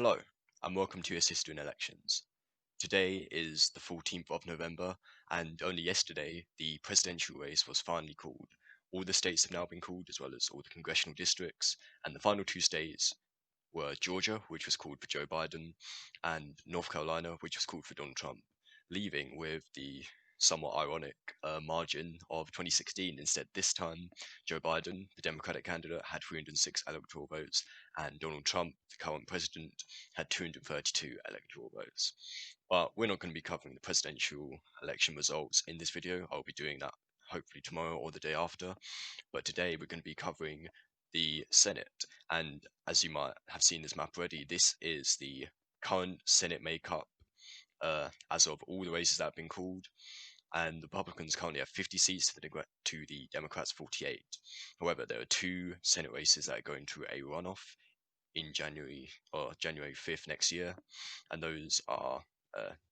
Hello, and welcome to your Sister in Elections. Today is the 14th of November, and only yesterday the presidential race was finally called. All the states have now been called, as well as all the congressional districts, and the final two states were Georgia, which was called for Joe Biden, and North Carolina, which was called for Donald Trump, leaving with the somewhat ironic margin of 2016. Instead, this time, Joe Biden, the Democratic candidate, had 306 electoral votes, and Donald Trump, the current president, had 232 electoral votes. But we're not going to be covering the presidential election results in this video. I'll be doing that hopefully tomorrow or the day after. But today we're going to be covering the Senate. And as you might have seen this map already, this is the current Senate makeup as of all the races that have been called. And the Republicans currently have 50 seats to the Democrats' 48. However, there are two Senate races that are going through a runoff in January 5th next year, and those are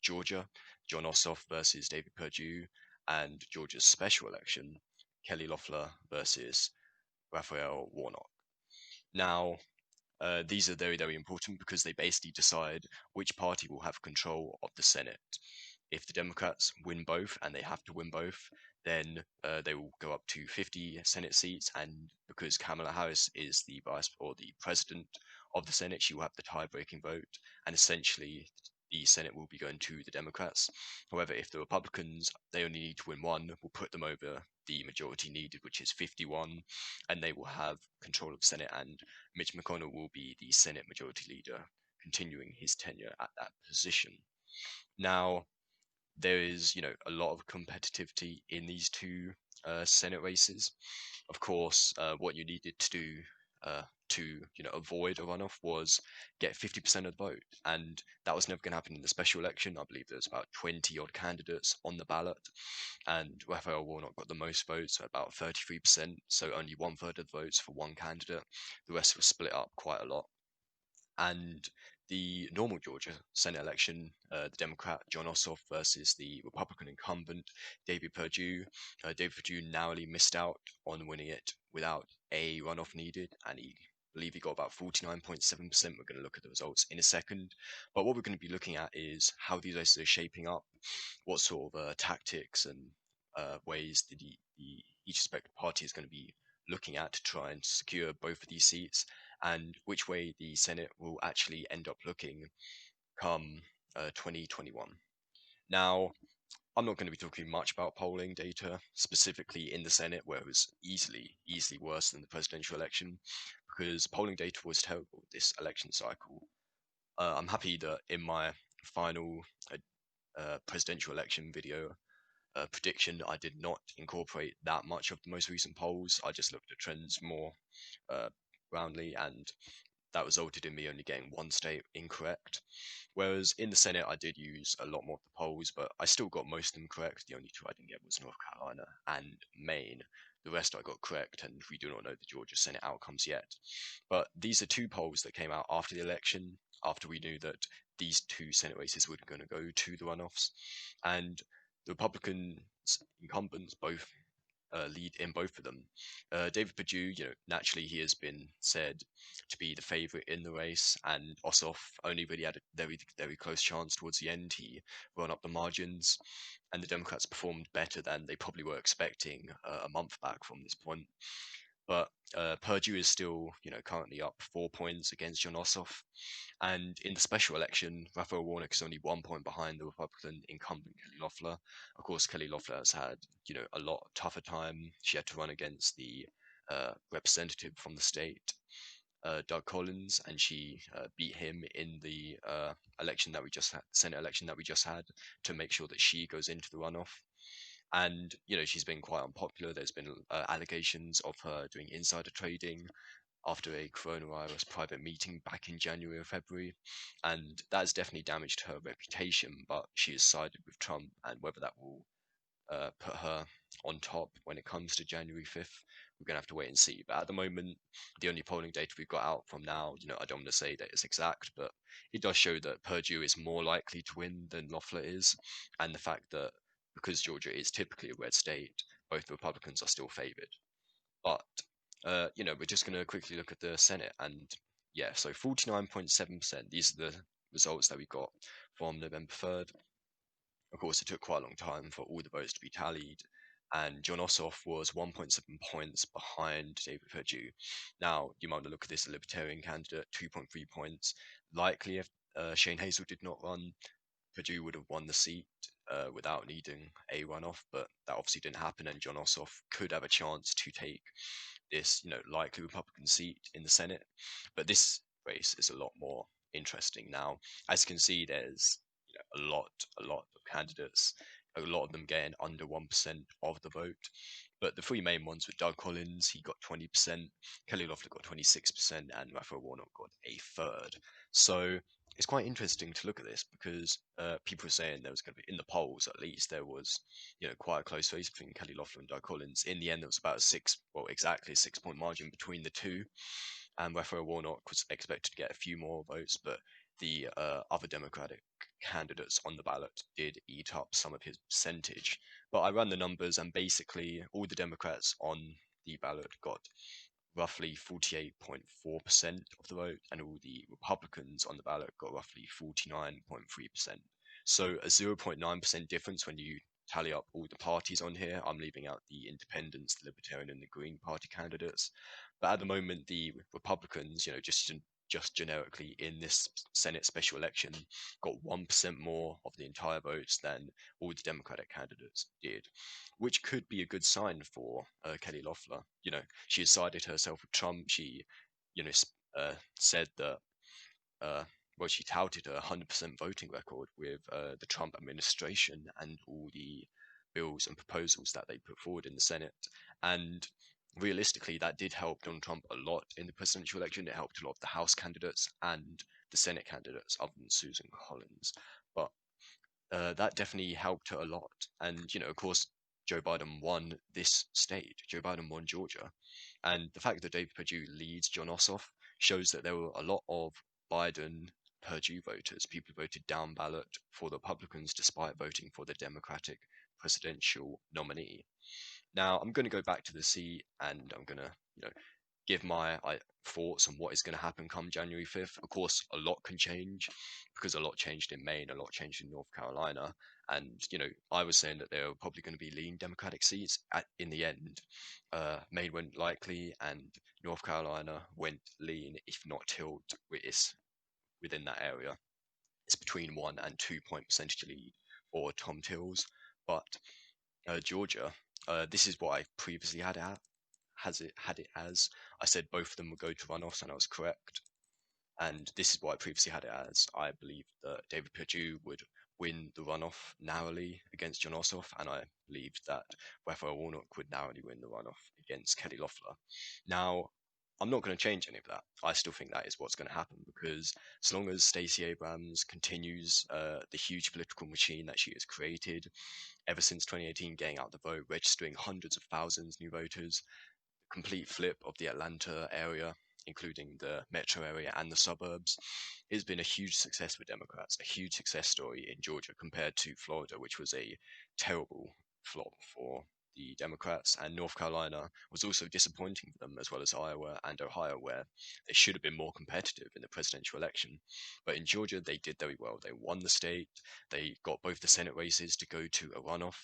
Georgia, John Ossoff versus David Perdue, and Georgia's special election, Kelly Loeffler versus Raphael Warnock. Now, these are very, very important because they basically decide which party will have control of the Senate. If the Democrats win both, and they have to win both, then they will go up to 50 Senate seats. And because Kamala Harris is the vice or the president of the Senate, she will have the tie-breaking vote, and essentially the Senate will be going to the Democrats. However, if the Republicans, they only need to win one, will put them over the majority needed, which is 51, and they will have control of the Senate, and Mitch McConnell will be the Senate Majority Leader, continuing his tenure at that position. Now, there is, a lot of competitivity in these two Senate races. Of course, what you needed to do to, avoid a runoff was get 50% of the vote, and that was never going to happen in the special election. I believe there's about 20 odd candidates on the ballot, and Raphael Warnock got the most votes, about 33%, so only one third of the votes for one candidate. The rest was split up quite a lot. And the normal Georgia Senate election, the Democrat John Ossoff versus the Republican incumbent David Perdue. David Perdue narrowly missed out on winning it without a runoff needed, and I believe he got about 49.7%. We're going to look at the results in a second. But what we're going to be looking at is how these races are shaping up, what sort of tactics and ways each respective party is going to be looking at to try and secure both of these seats, and which way the Senate will actually end up looking come 2021. Now, I'm not going to be talking much about polling data, specifically in the Senate, where it was easily worse than the presidential election, because polling data was terrible this election cycle. I'm happy that in my final presidential election video prediction, I did not incorporate that much of the most recent polls. I just looked at trends more roundly, and that resulted in me only getting one state incorrect. Whereas in the Senate, I did use a lot more of the polls, but I still got most of them correct. The only two I didn't get was North Carolina and Maine. The rest I got correct, and we do not know the Georgia Senate outcomes yet. But these are two polls that came out after the election, after we knew that these two Senate races were going to go to the runoffs. And the Republican incumbents both lead in both of them. David Perdue, naturally he has been said to be the favourite in the race, and Ossoff only really had a very, very close chance towards the end. He ran up the margins, and the Democrats performed better than they probably were expecting a month back from this point. But Perdue is still, currently up 4 points against John Ossoff. And in the special election, Raphael Warnock is only 1 point behind the Republican incumbent Kelly Loeffler. Of course, Kelly Loeffler has had, a lot tougher time. She had to run against the representative from the state, Doug Collins, and she beat him in the election that we just had, Senate election that we just had, to make sure that she goes into the runoff. And she's been quite unpopular. There's been allegations of her doing insider trading after a coronavirus private meeting back in January or February, and that has definitely damaged her reputation. But she has sided with Trump, and whether that will put her on top when it comes to January 5th, we're going to have to wait and see. But at the moment, the only polling data we've got out from now, I don't want to say that it's exact, but it does show that Perdue is more likely to win than Loeffler is, and the fact that because Georgia is typically a red state, both the Republicans are still favored. But we're just going to quickly look at the Senate, and Yeah, so 49.7%. These are the results that we got from November 3rd. Of course, it took quite a long time for all the votes to be tallied, and John Ossoff was 1.7 points behind David Perdue. Now, you might want to look at this, a Libertarian candidate, 2.3 points. Likely, if Shane Hazel did not run, Perdue would have won the seat without needing a runoff, but that obviously didn't happen, and John Ossoff could have a chance to take this, likely Republican seat in the Senate. But this race is a lot more interesting now. As you can see, there's a lot of candidates, a lot of them getting under 1% of the vote. But the three main ones were Doug Collins, he got 20%, Kelly Loeffler got 26%, and Raphael Warnock got a third. So it's quite interesting to look at this because people were saying there was going to be, in the polls at least, there was quite a close race between Kelly Loeffler and Doug Collins. In the end, there was about exactly a 6 point margin between the two. And Raphael Warnock was expected to get a few more votes, but the other Democratic candidates on the ballot did eat up some of his percentage. But I ran the numbers, and basically all the Democrats on the ballot got roughly 48.4% of the vote, and all the Republicans on the ballot got roughly 49.3%. So a 0.9% difference when you tally up all the parties on here. I'm leaving out the Independents, the Libertarian, and the Green Party candidates. But at the moment, the Republicans, just generically in this Senate special election, got 1% more of the entire votes than all the Democratic candidates did, which could be a good sign for Kelly Loeffler. She has sided herself with Trump. She, said that, she touted a 100% voting record with the Trump administration and all the bills and proposals that they put forward in the Senate. And realistically, that did help Donald Trump a lot in the presidential election. It helped a lot of the House candidates and the Senate candidates, other than Susan Collins. But that definitely helped her a lot. And, of course, Joe Biden won this state. Joe Biden won Georgia. And the fact that David Perdue leads John Ossoff shows that there were a lot of Biden Perdue voters, people who voted down ballot for the Republicans despite voting for the Democratic presidential nominee. Now, I'm going to go back to the seat and I'm going to, give my thoughts on what is going to happen come January 5th. Of course, a lot can change because a lot changed in Maine, a lot changed in North Carolina. And, I was saying that there were probably going to be lean Democratic seats. In the end, Maine went likely and North Carolina went lean, if not tilt, within that area. It's between 1 and 2 point percentage lead for Tom Tills. But Georgia, this is what I previously had it as. I said both of them would go to runoffs, and I was correct. And this is what I previously had it as. I believe that David Perdue would win the runoff narrowly against John Ossoff, and I believed that Raphael Warnock would narrowly win the runoff against Kelly Loeffler. Now, I'm not going to change any of that. I still think that is what's going to happen because as long as Stacey Abrams continues the huge political machine that she has created ever since 2018, getting out the vote, registering hundreds of thousands new voters, complete flip of the Atlanta area, including the metro area and the suburbs, has been a huge success for Democrats, a huge success story in Georgia compared to Florida, which was a terrible flop for the Democrats, and North Carolina was also disappointing for them, as well as Iowa and Ohio, where they should have been more competitive in the presidential election. But in Georgia, they did very well. They won the state, they got both the Senate races to go to a runoff,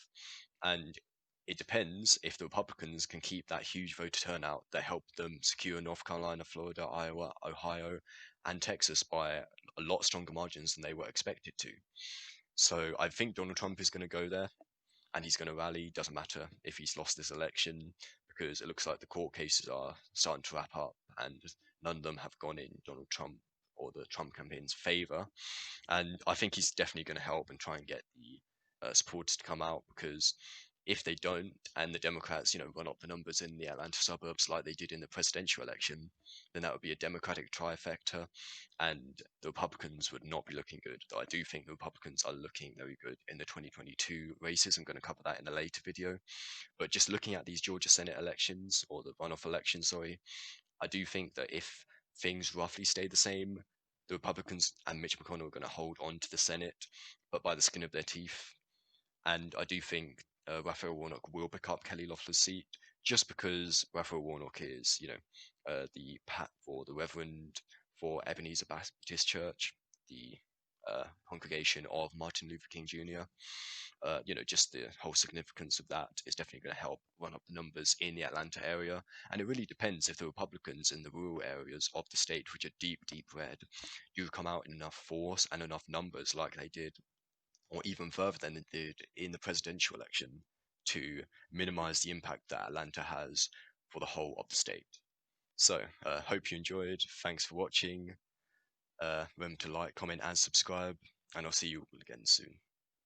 and it depends if the Republicans can keep that huge voter turnout that helped them secure North Carolina, Florida, Iowa, Ohio, and Texas by a lot stronger margins than they were expected to. So I think Donald Trump is going to go there and he's going to rally. Doesn't matter if he's lost this election because it looks like the court cases are starting to wrap up and none of them have gone in Donald Trump or the Trump campaign's favor. And I think he's definitely going to help and try and get the supporters to come out because if they don't and the Democrats, run up the numbers in the Atlanta suburbs like they did in the presidential election, then that would be a Democratic trifecta and the Republicans would not be looking good. Though I do think the Republicans are looking very good in the 2022 races. I'm going to cover that in a later video. But just looking at these Georgia Senate elections, or the runoff elections, sorry, I do think that if things roughly stay the same, the Republicans and Mitch McConnell are going to hold on to the Senate, but by the skin of their teeth. And I do think Raphael Warnock will pick up Kelly Loeffler's seat, just because Raphael Warnock is, the pat for the Reverend for Ebenezer Baptist Church, the congregation of Martin Luther King Jr. Just the whole significance of that is definitely going to help run up the numbers in the Atlanta area. And it really depends if the Republicans in the rural areas of the state, which are deep, deep red, do come out in enough force and enough numbers like they did, or even further than they did in the presidential election, to minimize the impact that Atlanta has for the whole of the state. So, hope you enjoyed. Thanks for watching. Remember to like, comment, and subscribe, and I'll see you all again soon.